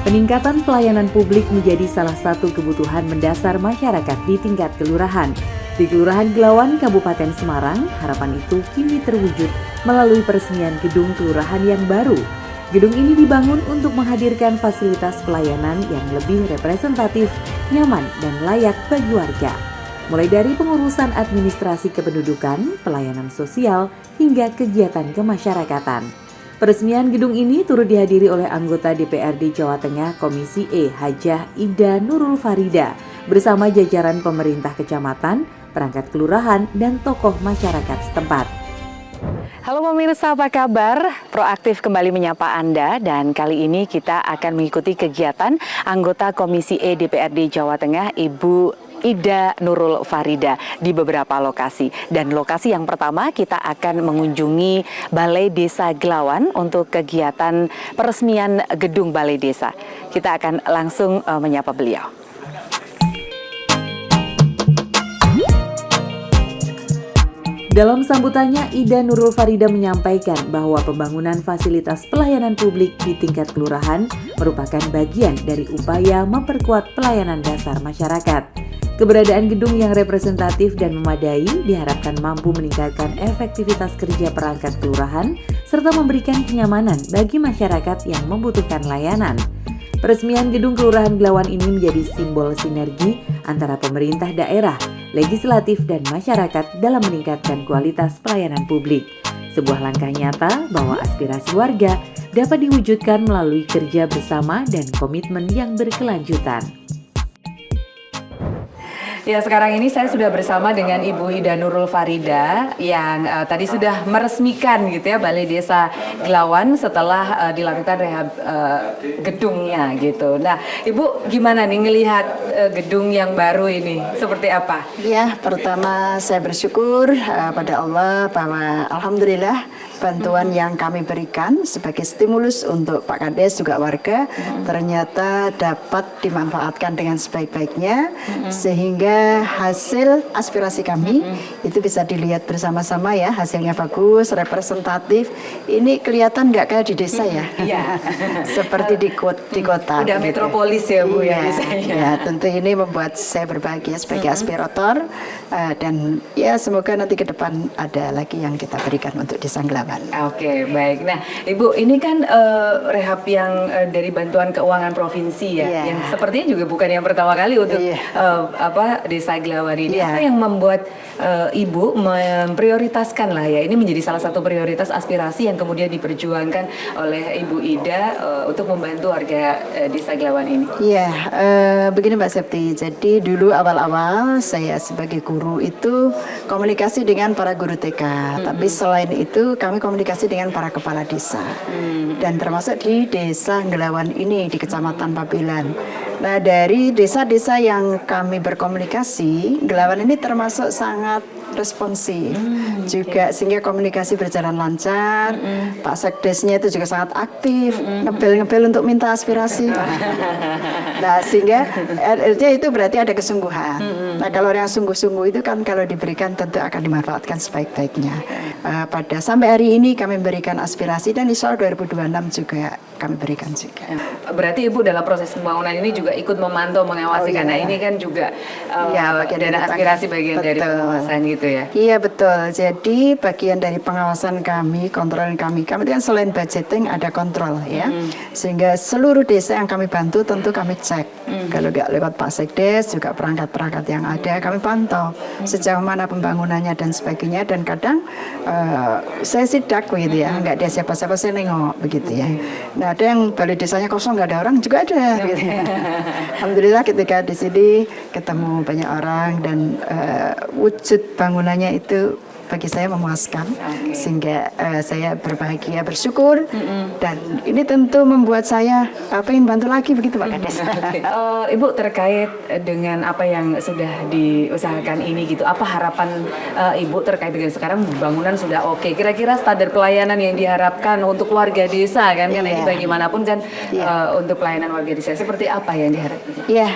Peningkatan pelayanan publik menjadi salah satu kebutuhan mendasar masyarakat di tingkat kelurahan. Di Kelurahan Gelawan, Kabupaten Semarang, harapan itu kini terwujud melalui peresmian gedung kelurahan yang baru. Gedung ini dibangun untuk menghadirkan fasilitas pelayanan yang lebih representatif, nyaman, dan layak bagi warga. Mulai dari pengurusan administrasi kependudukan, pelayanan sosial, hingga kegiatan kemasyarakatan. Peresmian gedung ini turut dihadiri oleh anggota DPRD Jawa Tengah Komisi E Hajah Ida Nurul Farida bersama jajaran pemerintah kecamatan, perangkat kelurahan, dan tokoh masyarakat setempat. Halo pemirsa, apa kabar? Proaktif kembali menyapa Anda dan kali ini kita akan mengikuti kegiatan anggota Komisi E DPRD Jawa Tengah Ibu Ida Nurul Farida di beberapa lokasi. Dan lokasi yang pertama kita akan mengunjungi Balai Desa Gelawan untuk kegiatan peresmian gedung Balai Desa. Kita akan langsung menyapa beliau. Dalam sambutannya, Ida Nurul Farida menyampaikan bahwa pembangunan fasilitas pelayanan publik di tingkat kelurahan merupakan bagian dari upaya memperkuat pelayanan dasar masyarakat. Keberadaan gedung yang representatif dan memadai diharapkan mampu meningkatkan efektivitas kerja perangkat kelurahan serta memberikan kenyamanan bagi masyarakat yang membutuhkan layanan. Peresmian gedung Kelurahan Gelawan ini menjadi simbol sinergi antara pemerintah daerah, legislatif, dan masyarakat dalam meningkatkan kualitas pelayanan publik. Sebuah langkah nyata bahwa aspirasi warga dapat diwujudkan melalui kerja bersama dan komitmen yang berkelanjutan. Ya, sekarang ini saya sudah bersama dengan Ibu Ida Nurul Farida yang tadi sudah meresmikan gitu ya Balai Desa Gelawan setelah dilakukan rehab gedungnya gitu. Nah, Ibu gimana nih ngelihat gedung yang baru ini? Seperti apa? Ya, pertama saya bersyukur pada Allah bahwa alhamdulillah bantuan yang kami berikan sebagai stimulus untuk Pak Kades juga warga ternyata dapat dimanfaatkan dengan sebaik-baiknya sehingga hasil aspirasi kami itu bisa dilihat bersama-sama ya, hasilnya bagus, representatif. Ini kelihatan nggak kayak di desa ya, seperti di kota. Udah gitu. metropolis ya Bu ya. Ya, tentu ini membuat saya berbahagia sebagai aspirator dan ya semoga nanti ke depan ada lagi yang kita berikan untuk desa Gelawan. Oke, baik. Nah, Ibu, ini kan rehab yang dari bantuan keuangan provinsi ya, yang sepertinya juga bukan yang pertama kali untuk Desa Gelawan ini. Apa yang membuat Ibu memprioritaskan lah ya, ini menjadi salah satu prioritas aspirasi yang kemudian diperjuangkan oleh Ibu Ida untuk membantu warga Desa Gelawan ini? Iya, begini Mbak Septi. Jadi dulu awal-awal saya sebagai guru itu komunikasi dengan para guru TK, tapi selain itu kami komunikasi dengan para kepala desa dan termasuk di Desa Gelawan ini di Kecamatan Pabelan. Nah, dari desa-desa yang kami berkomunikasi, Gelawan ini termasuk sangat responsif juga sehingga komunikasi berjalan lancar. Pak Sekdesnya itu juga sangat aktif, ngebel-ngebel untuk minta aspirasi. Nah, sehingga artinya itu berarti ada kesungguhan. Nah, kalau yang sungguh-sungguh itu kan kalau diberikan tentu akan dimanfaatkan sebaik-baiknya. Pada sampai hari ini kami memberikan aspirasi dan insya Allah 2026 juga kami berikan juga. Berarti Ibu dalam proses pembangunan ini juga ikut memantau, mengawasi karena ini kan juga dan aspirasi bagian dari pengawasan gitu ya. Iya betul. Jadi bagian dari pengawasan kami, kontrol kami kan selain budgeting ada kontrol ya. Sehingga seluruh desa yang kami bantu tentu kami cek. Kalau nggak lewat Pak Sekdes juga perangkat-perangkat yang ada kami pantau sejauh mana pembangunannya dan sebagainya, dan kadang saya sidak gitu ya, nggak ada siapa-siapa saya nengok begitu ya. Nah, ada yang balai desanya kosong nggak ada orang juga ada. Gitu. Alhamdulillah ketika di sini ketemu banyak orang dan wujud bangunannya itu bagi saya memuaskan, sehingga saya berbahagia, bersyukur, dan ini tentu membuat saya ingin bantu lagi begitu Pak Kades. Ibu, terkait dengan apa yang sudah diusahakan ini gitu, apa harapan Ibu terkait dengan sekarang bangunan sudah oke, kira-kira standar pelayanan yang diharapkan untuk warga desa kan, karena ini bagaimanapun kan untuk pelayanan warga desa seperti apa yang diharapkan? Ya,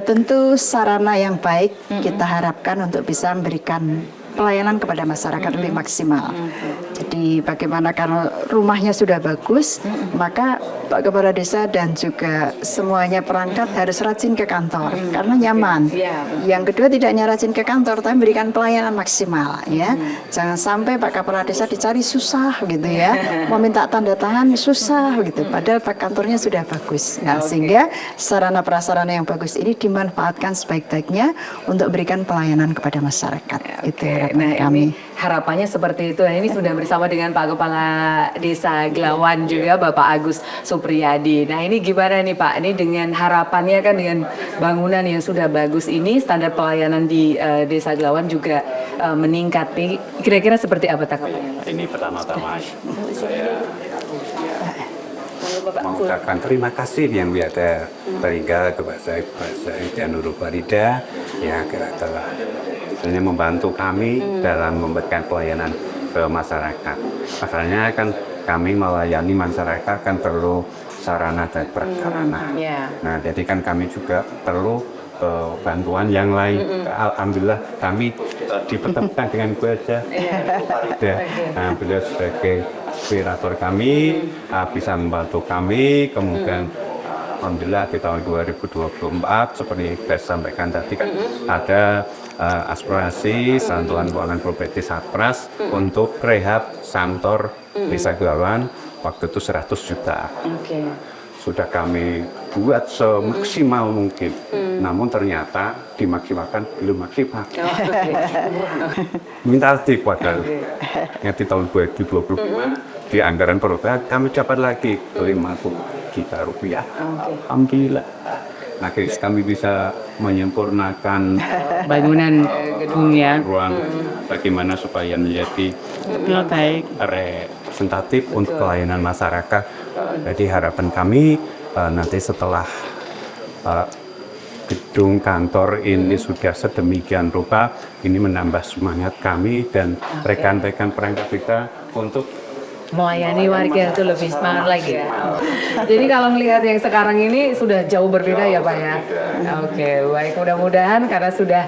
tentu sarana yang baik kita harapkan untuk bisa memberikan pelayanan kepada masyarakat lebih maksimal. Jadi Jadi bagaimana kalau rumahnya sudah bagus, maka Pak Kepala Desa dan juga semuanya perangkat harus rajin ke kantor karena nyaman. Yang kedua tidak hanya rajin ke kantor, tapi berikan pelayanan maksimal ya. Jangan sampai Pak Kepala Desa dicari susah gitu ya, mau minta tanda tangan susah gitu. Padahal Pak kantornya sudah bagus. Nah, sehingga sarana prasarana yang bagus ini dimanfaatkan sebaik-baiknya untuk berikan pelayanan kepada masyarakat. Itu harapan Nah, kami. ini harapannya seperti itu. Nah, ini sudah bersama dengan Pak Kepala Desa Glawan juga Bapak Agus Supriyadi. Nah, ini gimana nih Pak? Ini dengan harapannya kan dengan bangunan yang sudah bagus ini, standar pelayanan di Desa Glawan juga meningkat nih. Kira-kira seperti apa tanggapannya? Ini pertama-tama saya mengucapkan terima kasih yang biasa terigal kepada saya, Pak Said dan Nurul Farida yang telah membantu kami dalam memberikan pelayanan ke masyarakat. Masalahnya kan kami melayani masyarakat kan perlu sarana dan prasarana. Nah, jadi kan kami juga perlu bantuan yang lain. Alhamdulillah kami dipertemukan dengan Bu Haja Farida. Nah, beliau sebagai inspirator kami bisa membantu kami. Kemudian alhamdulillah di tahun 2024 seperti saya sampaikan tadi kan ada aspirasi Satuan Keuangan Properti Satpras untuk rehab Santor Desa Glawan waktu itu 100 juta. Sudah kami buat semaksimal mungkin, namun ternyata dimaksimalkan belum maksimal. Minta tip padahal yang di tahun 2025 di anggaran program kami dapat lagi 50 juta rupiah. Alhamdulillah. Nah, kami bisa menyempurnakan Bangunan gedungnya. ruang bagaimana supaya menjadi representatif untuk pelayanan masyarakat. Jadi harapan kami nanti setelah gedung kantor ini sudah sedemikian rupa, ini menambah semangat kami dan rekan-rekan perangkat kita untuk Melayani warga itu lebih semangat lagi ya. Jadi kalau melihat yang sekarang ini sudah jauh berbeda ya Pak ya. Oke, baik, mudah-mudahan karena sudah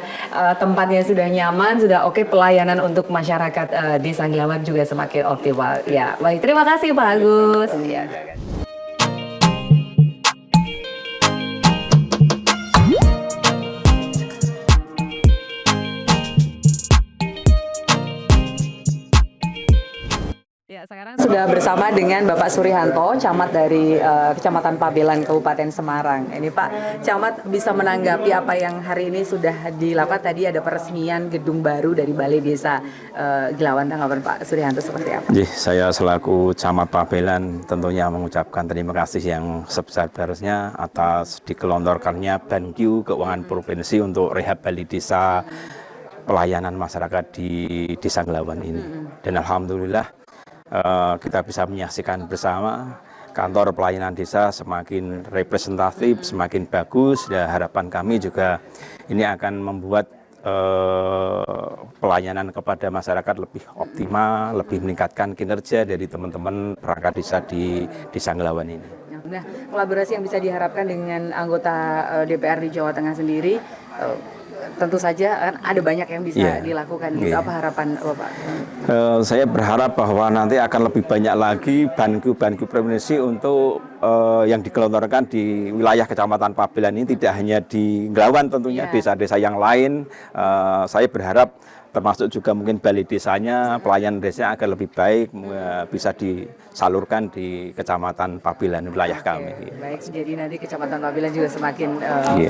tempatnya sudah nyaman, sudah oke, pelayanan untuk masyarakat Desa Glawan juga semakin optimal. Ya, baik, terima kasih Pak Agus. Ya. Ya, sekarang sudah bersama dengan Bapak Suryanto, camat dari Kecamatan Pabelan, Kabupaten Semarang. Ini Pak, camat bisa menanggapi apa yang hari ini sudah dilakukan. Tadi ada peresmian gedung baru dari Balai Desa Glawan. Tanggapan Pak Suryanto seperti apa? Saya selaku camat Pabelan tentunya mengucapkan terima kasih yang sebesar-besarnya atas dikelontorkannya Banku Keuangan Provinsi untuk rehab Balai Desa pelayanan masyarakat di Desa Glawan ini. Dan alhamdulillah kita bisa menyaksikan bersama kantor pelayanan desa semakin representatif, semakin bagus, dan harapan kami juga ini akan membuat pelayanan kepada masyarakat lebih optimal, lebih meningkatkan kinerja dari teman-teman perangkat desa di Desa Glawan ini. Nah, kolaborasi yang bisa diharapkan dengan anggota DPR di Jawa Tengah sendiri, tentu saja kan ada banyak yang bisa dilakukan. Apa harapan Bapak? Saya berharap bahwa nanti akan lebih banyak lagi banku provinsi untuk yang digelontorkan di wilayah Kecamatan Pabelan ini, tidak hanya di Glawan tentunya, desa-desa yang lain. Saya berharap termasuk juga mungkin balai desanya, pelayanan desanya agar lebih baik, bisa disalurkan di Kecamatan Pabelan wilayah kami. Baik, jadi nanti Kecamatan Pabelan juga semakin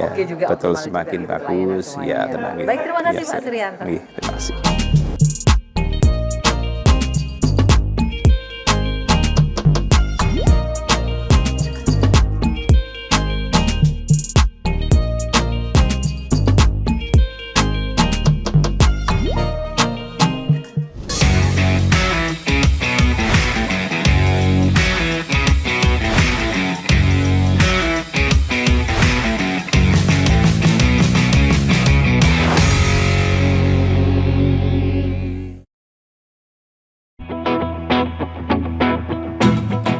oke juga. Betul, semakin bagus. Ya, tenang. Baik, terima kasih Pak Suryanto. Terima kasih.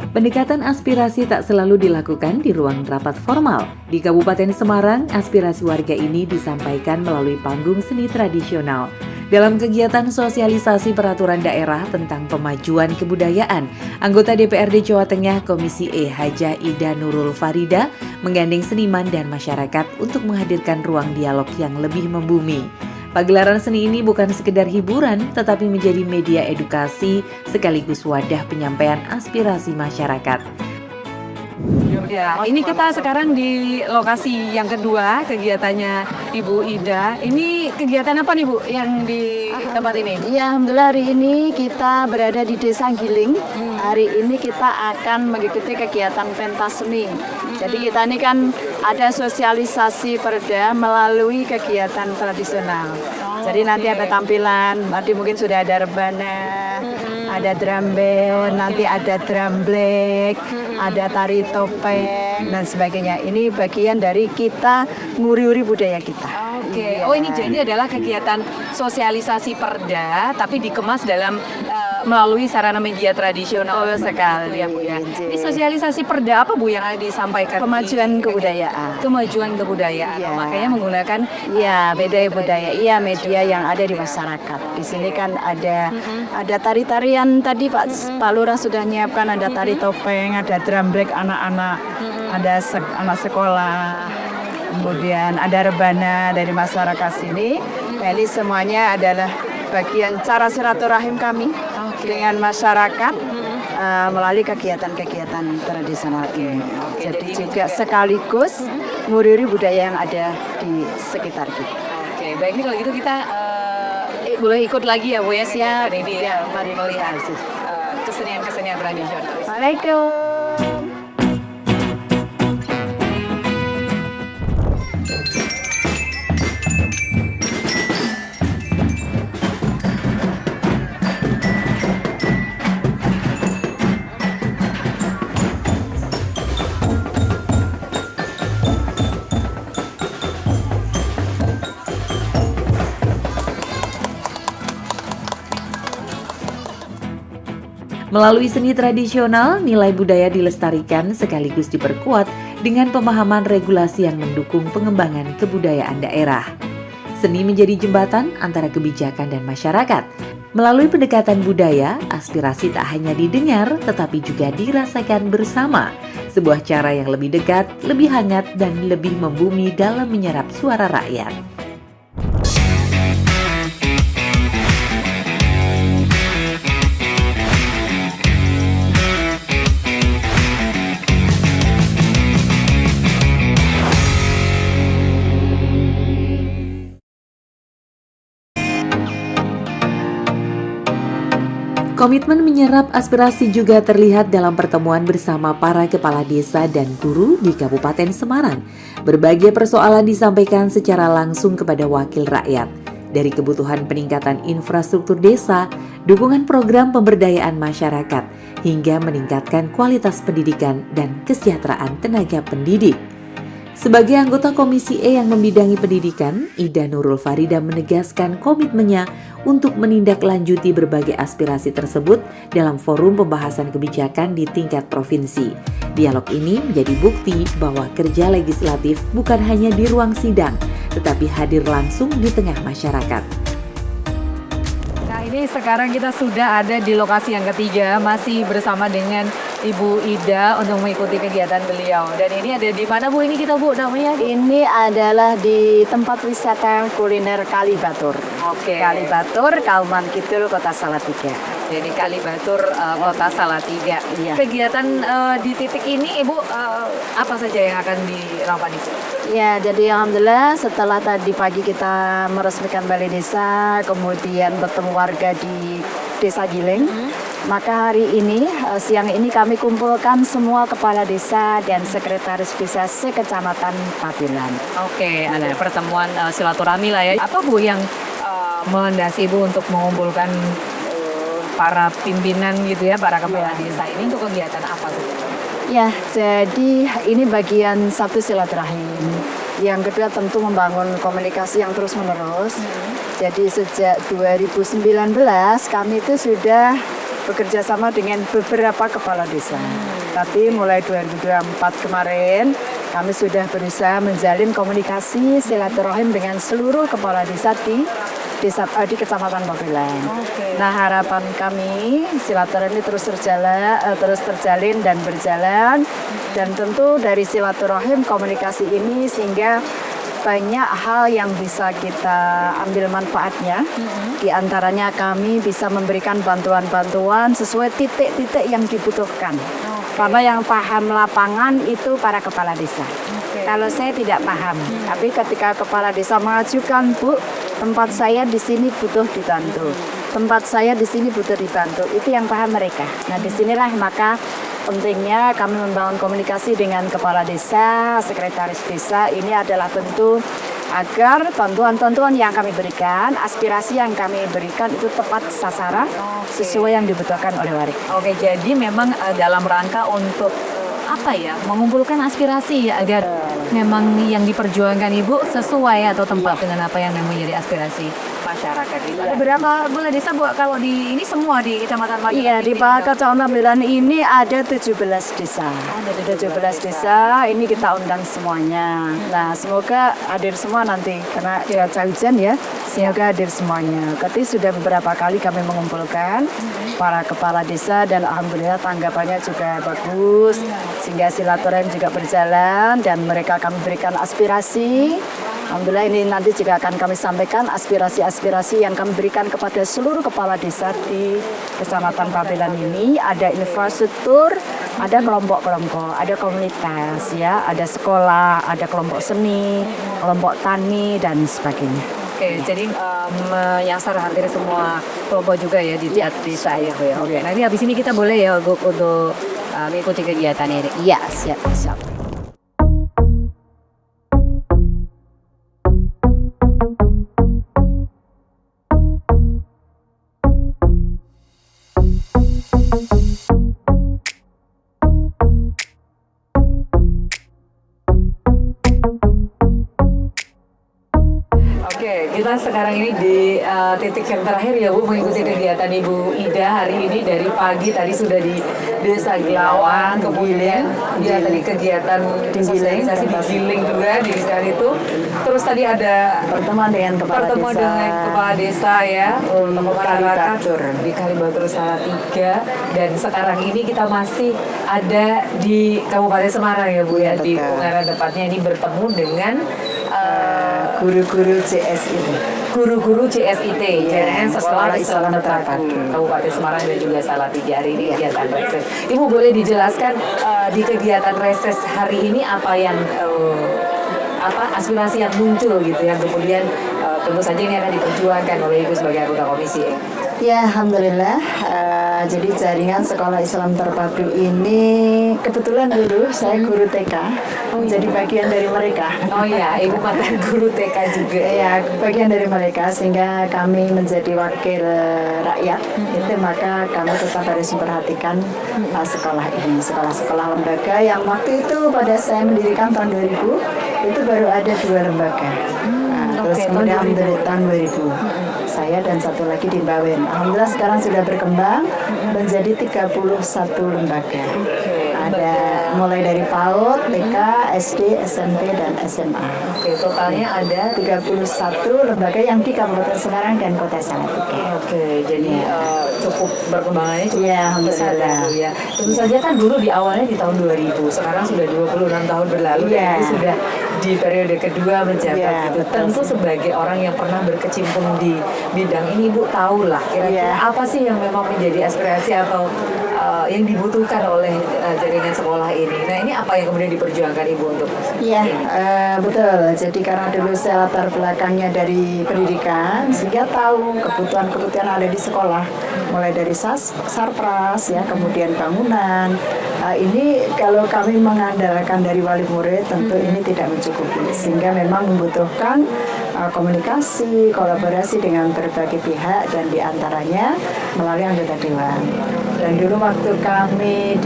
Pendekatan aspirasi tak selalu dilakukan di ruang rapat formal. Di Kabupaten Semarang, aspirasi warga ini disampaikan melalui panggung seni tradisional. Dalam kegiatan sosialisasi peraturan daerah tentang pemajuan kebudayaan, anggota DPRD Jawa Tengah Komisi E Hajah Ida Nurul Farida menggandeng seniman dan masyarakat untuk menghadirkan ruang dialog yang lebih membumi. Pagelaran seni ini bukan sekedar hiburan, tetapi menjadi media edukasi sekaligus wadah penyampaian aspirasi masyarakat. Ya, ini kita sekarang di lokasi yang kedua kegiatannya Ibu Ida. Ini kegiatan apa nih Bu yang di tempat ini? Ya, alhamdulillah hari ini kita berada di Desa Giling. Hari ini kita akan mengikuti kegiatan pentas seni. Jadi kita ini kan ada sosialisasi perda melalui kegiatan tradisional. Jadi nanti ada tampilan, nanti mungkin sudah ada rebana, ada drum band, nanti ada drum black, ada tari topeng dan sebagainya. Ini bagian dari kita nguri-uri budaya kita. Oke. Oh, ini jadi adalah kegiatan sosialisasi perda tapi dikemas dalam melalui sarana media tradisional. Oh, sekali ya Bu ya. Ini Ini sosialisasi perda apa Bu yang disampaikan? Kemajuan kebudayaan. Kemajuan kebudayaan. Iya. Makanya menggunakan Ya, media budaya. Iya, media yang ada di masyarakat. Di sini kan ada tari-tarian tadi Pak Lurah sudah nyiapkan, ada tari topeng, ada drum break anak-anak, ada anak sekolah. Kemudian ada rebana dari masyarakat sini. Nah, ini semuanya adalah bagian cara silaturahim kami dengan masyarakat melalui kegiatan-kegiatan tradisional ini. Jadi juga sekaligus nguri-nguri budaya yang ada di sekitar kita. Oke, baik, ini kalau gitu kita boleh ikut lagi ya Bu ya. Siap. Ini dia mari melihat kesenian-kesenian tradisional. Assalamualaikum. Melalui seni tradisional, nilai budaya dilestarikan sekaligus diperkuat dengan pemahaman regulasi yang mendukung pengembangan kebudayaan daerah. Seni menjadi jembatan antara kebijakan dan masyarakat. Melalui pendekatan budaya, aspirasi tak hanya didengar tetapi juga dirasakan bersama. Sebuah cara yang lebih dekat, lebih hangat, dan lebih membumi dalam menyerap suara rakyat. Komitmen menyerap aspirasi juga terlihat dalam pertemuan bersama para kepala desa dan guru di Kabupaten Semarang. Berbagai persoalan disampaikan secara langsung kepada wakil rakyat. Dari kebutuhan peningkatan infrastruktur desa, dukungan program pemberdayaan masyarakat, hingga meningkatkan kualitas pendidikan dan kesejahteraan tenaga pendidik. Sebagai anggota Komisi E yang membidangi pendidikan, Ida Nurul Farida menegaskan komitmennya untuk menindaklanjuti berbagai aspirasi tersebut dalam forum pembahasan kebijakan di tingkat provinsi. Dialog ini menjadi bukti bahwa kerja legislatif bukan hanya di ruang sidang, tetapi hadir langsung di tengah masyarakat. Nah, ini sekarang kita sudah ada di lokasi yang ketiga, masih bersama dengan Ibu Ida untuk mengikuti kegiatan beliau. Dan ini ada di mana Bu? Ini kita Bu namanya? Ini adalah di tempat wisata kuliner Kalibatur. Oke. Kalibatur, Kauman Kidul, Kota Salatiga. Jadi Kalibatur, Kota Salatiga. Iya. Kegiatan di titik ini Ibu apa saja yang akan dilakukan itu? Ya, jadi alhamdulillah setelah tadi pagi kita meresmikan balai desa, kemudian bertemu warga di Desa Giling. Maka hari ini, siang ini kami kumpulkan semua kepala desa dan sekretaris desa sekecamatan Pabelan. Oke, ada pertemuan silaturahmi lah ya. Apa Bu yang melandasi Ibu untuk mengumpulkan para pimpinan gitu ya, para kepala desa ini untuk kegiatan apa tuh? Ya, jadi ini bagian satu silaturahim. Yang kedua tentu membangun komunikasi yang terus-menerus. Jadi sejak 2019 kami itu sudah bekerja sama dengan beberapa kepala desa. Tapi mulai 2024 kemarin kami sudah berusaha menjalin komunikasi silaturahim dengan seluruh kepala desa di di Kecamatan Pabelan. Oke. Nah, harapan kami silaturahmi terus terjalin dan berjalan, dan tentu dari silaturahim komunikasi ini sehingga banyak hal yang bisa kita ambil manfaatnya. Di antaranya kami bisa memberikan bantuan-bantuan sesuai titik-titik yang dibutuhkan. Karena yang paham lapangan itu para kepala desa. Kalau saya tidak paham, tapi ketika kepala desa mengajukan, Bu, tempat saya di sini butuh dibantu, tempat saya di sini butuh dibantu, itu yang paham mereka. Nah, disinilah maka pentingnya kami membangun komunikasi dengan kepala desa, sekretaris desa. Ini adalah tentu agar bantuan-bantuan yang kami berikan, aspirasi yang kami berikan itu tepat sasaran sesuai yang dibutuhkan oleh warga. Oke, jadi memang dalam rangka untuk apa ya, mengumpulkan aspirasi ya, agar memang yang diperjuangkan Ibu sesuai atau tempat dengan apa yang menjadi aspirasi masyarakat itu. Ada berapa boleh desa Bu kalau di ini semua di Kecamatan Pabelan? Iya, di Kecamatan Pabelan ini ada 17 desa. Ada 17 desa, ini kita undang semuanya. Nah, semoga hadir semua nanti karena cuaca hujan ya. Semoga hadir semuanya. Tapi sudah beberapa kali kami mengumpulkan para kepala desa dan alhamdulillah tanggapannya juga bagus, sehingga silaturahim juga berjalan dan mereka kami berikan aspirasi. Alhamdulillah ini nanti juga akan kami sampaikan aspirasi-aspirasi yang kami berikan kepada seluruh kepala desa di Kecamatan Pabelan ini. Ada infrastruktur, ada kelompok-kelompok, ada komunitas, ya, ada sekolah, ada kelompok seni, kelompok tani dan sebagainya. Oke, jadi yang hampir semua kelompok juga ya di desa ya, Bu ya. Oke, nanti habis ini kita boleh ya untuk mengikuti kegiatan ini. Iya, siap, siap. Kita sekarang ini di titik yang terakhir ya Bu, mengikuti kegiatan Ibu Ida hari ini dari pagi tadi sudah di Desa Gilawan, kemudian ya tadi kegiatan sosialisasi di Giling juga di desa itu. Terus tadi ada Pertemuan dengan kepala desa ya, tokoh masyarakat di Kalibatur Salatiga, dan sekarang ini kita masih ada di Kabupaten Semarang ya Bu ya, di Ungaran tepatnya ini bertemu dengan guru-guru CSIT. Guru-guru CSIT, JNN Sekolah Islam Terpadu Kabupaten Semarang dan juga Salatiga hari ini kegiatan reses. Ibu boleh dijelaskan di kegiatan reses hari ini apa yang aspirasi yang muncul gitu yang kemudian tentu saja ini akan diperjuangkan oleh Ibu sebagai anggota komisi ya. Ya, alhamdulillah. Jadi jaringan Sekolah Islam Terpadu ini kebetulan dulu saya guru TK, jadi bagian dari mereka. Oh iya, Ibu mantan guru TK juga. Ya, bagian dari mereka sehingga kami menjadi wakil rakyat. Itu maka kami tetap harus memperhatikan sekolah ini, sekolah-sekolah lembaga yang waktu itu pada saya mendirikan tahun 2000 itu baru ada 2 lembaga. Terus kemudian dari tahun 2000 saya dan satu lagi di Bawen. Alhamdulillah sekarang sudah berkembang menjadi 31 lembaga. Ada mulai dari PAUD, TK, SD, SMP, dan SMA. Oke, totalnya ada 31 lembaga yang di Kabupaten Semarang dan Kota Salatiga. Oke, jadi cukup berkembangannya cukup besar ya. Tentu saja kan dulu di awalnya di tahun 2000, sekarang sudah 26 tahun berlalu dan itu sudah di periode kedua menjabat gitu. Tentu sebagai orang yang pernah berkecimpung di bidang ini, Bu tahu lah kira-kira apa sih yang memang menjadi aspirasi atau yang dibutuhkan oleh jaringan sekolah ini. Nah, ini apa yang kemudian diperjuangkan Ibu untuk Iya, betul. Jadi karena dulu saya latar belakangnya dari pendidikan, sehingga tahu kebutuhan-kebutuhan ada di sekolah, mulai dari sarpras, ya, kemudian bangunan. Ini kalau kami mengandalkan dari wali murid, tentu ini tidak mencukupi, sehingga memang membutuhkan komunikasi, kolaborasi dengan berbagai pihak dan diantaranya melalui anggota dewan. Dan dulu waktu kami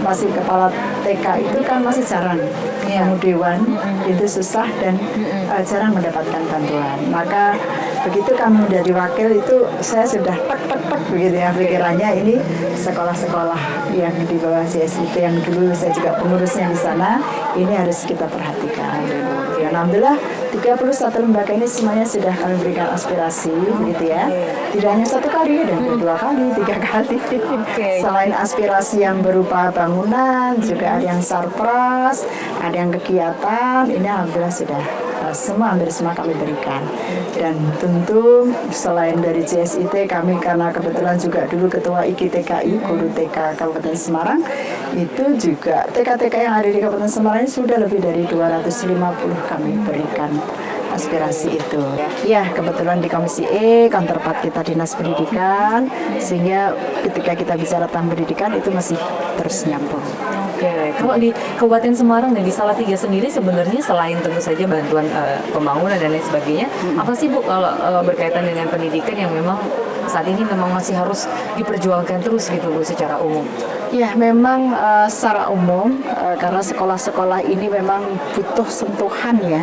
masih kepala TK itu kan masih jarang ketemu dewan, itu susah dan jarang mendapatkan bantuan. Maka begitu kami menjadi wakil itu saya sudah tek begitu ya pikirannya, ini sekolah-sekolah yang di bawah CSIT yang dulu saya juga pengurusnya di sana, ini harus kita perhatikan. Ya, alhamdulillah 31 lembaga ini semuanya sudah kami berikan aspirasi, begitu ya. Tidak hanya 1 kali, dan 2 kali, 3 kali. Selain aspirasi yang berupa bangunan, juga ada yang sarpras, ada yang kegiatan. Ini alhamdulillah sudah hampir semua kami berikan. Dan tentu selain dari JSIT, kami karena kebetulan juga dulu ketua IKTKI, Guru TK Kabupaten Semarang, itu juga TK-TK yang ada di Kabupaten Semarang ini sudah lebih dari 250 kami berikan aspirasi itu. Ya, kebetulan di Komisi E, counterpart kita Dinas Pendidikan, sehingga ketika kita bicara tentang pendidikan itu masih terus nyambung. Oke, kalau di Kabupaten Semarang dan di Salatiga sendiri sebenarnya selain tentu saja bantuan pembangunan dan lain sebagainya, apa sih Bu kalau berkaitan dengan pendidikan yang memang saat ini memang masih harus diperjuangkan terus gitu Bu secara umum? Ya, memang secara umum karena sekolah-sekolah ini memang butuh sentuhan ya.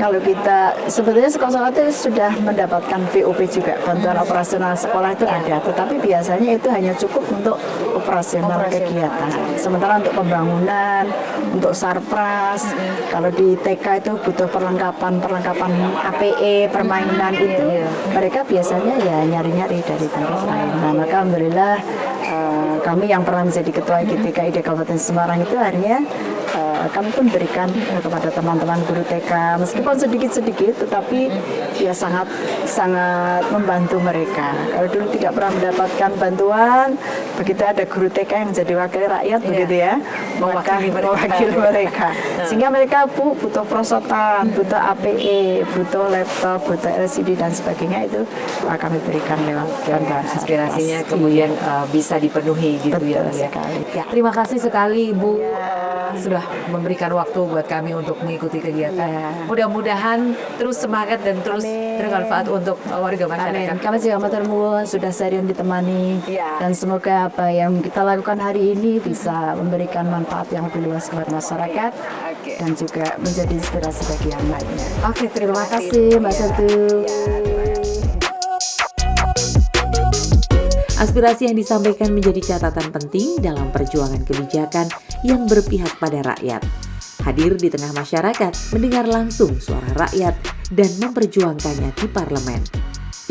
Kalau kita sebetulnya sekolah-sekolah itu sudah mendapatkan BOP juga, bantuan operasional sekolah itu ada, tetapi biasanya itu hanya cukup untuk operasional kegiatan. Sementara untuk pembangunan, untuk sarpras, kalau di TK itu butuh perlengkapan APE, permainan itu, mereka biasanya ya nyari-nyari dari tempat lain. Nah, maka alhamdulillah kami yang pernah menjadi ketua IKTKI di Kabupaten Semarang itu akhirnya kami pun berikan kepada teman-teman guru TK, meskipun sedikit-sedikit, tetapi ya sangat membantu mereka. Kalau dulu tidak pernah mendapatkan bantuan, begitu ada guru TK yang jadi wakil rakyat, begitu ya, mewakili mereka. Sehingga mereka butuh perosotan, butuh APE, butuh laptop, butuh LCD dan sebagainya, itu kami berikan lewat bantuan. Aspirasinya kemudian bisa dipenuhi gitu. Betul ya. sekali. Ya, terima kasih sekali Bu sudah memberikan waktu buat kami untuk mengikuti kegiatan. Mudah-mudahan terus semangat dan terus bermanfaat untuk warga masyarakat. Kami juga matur nuwun sudah seharian ditemani dan semoga apa yang kita lakukan hari ini bisa memberikan manfaat yang lebih luas kepada masyarakat dan juga menjadi inspirasi bagi yang lainnya. Oke, terima Kasih Mbak Setu. Aspirasi yang disampaikan menjadi catatan penting dalam perjuangan kebijakan yang berpihak pada rakyat. Hadir di tengah masyarakat, mendengar langsung suara rakyat, dan memperjuangkannya di parlemen.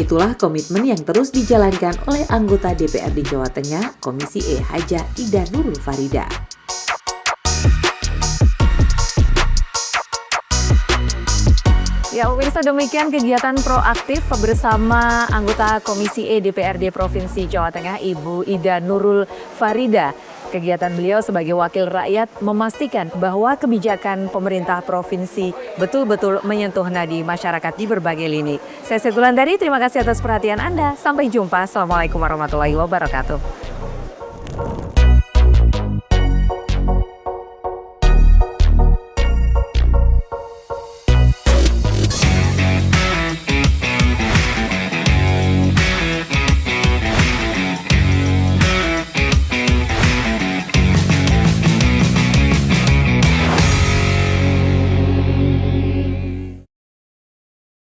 Itulah komitmen yang terus dijalankan oleh anggota DPRD Jawa Tengah, Komisi E Hajah Ida Nurul Farida. Ya, pemirsa, demikian kegiatan proaktif bersama anggota Komisi E DPRD Provinsi Jawa Tengah, Ibu Ida Nurul Farida. Kegiatan beliau sebagai wakil rakyat memastikan bahwa kebijakan pemerintah provinsi betul-betul menyentuh nadi masyarakat di berbagai lini. Saya Setulandari, terima kasih atas perhatian Anda. Sampai jumpa. Assalamualaikum warahmatullahi wabarakatuh.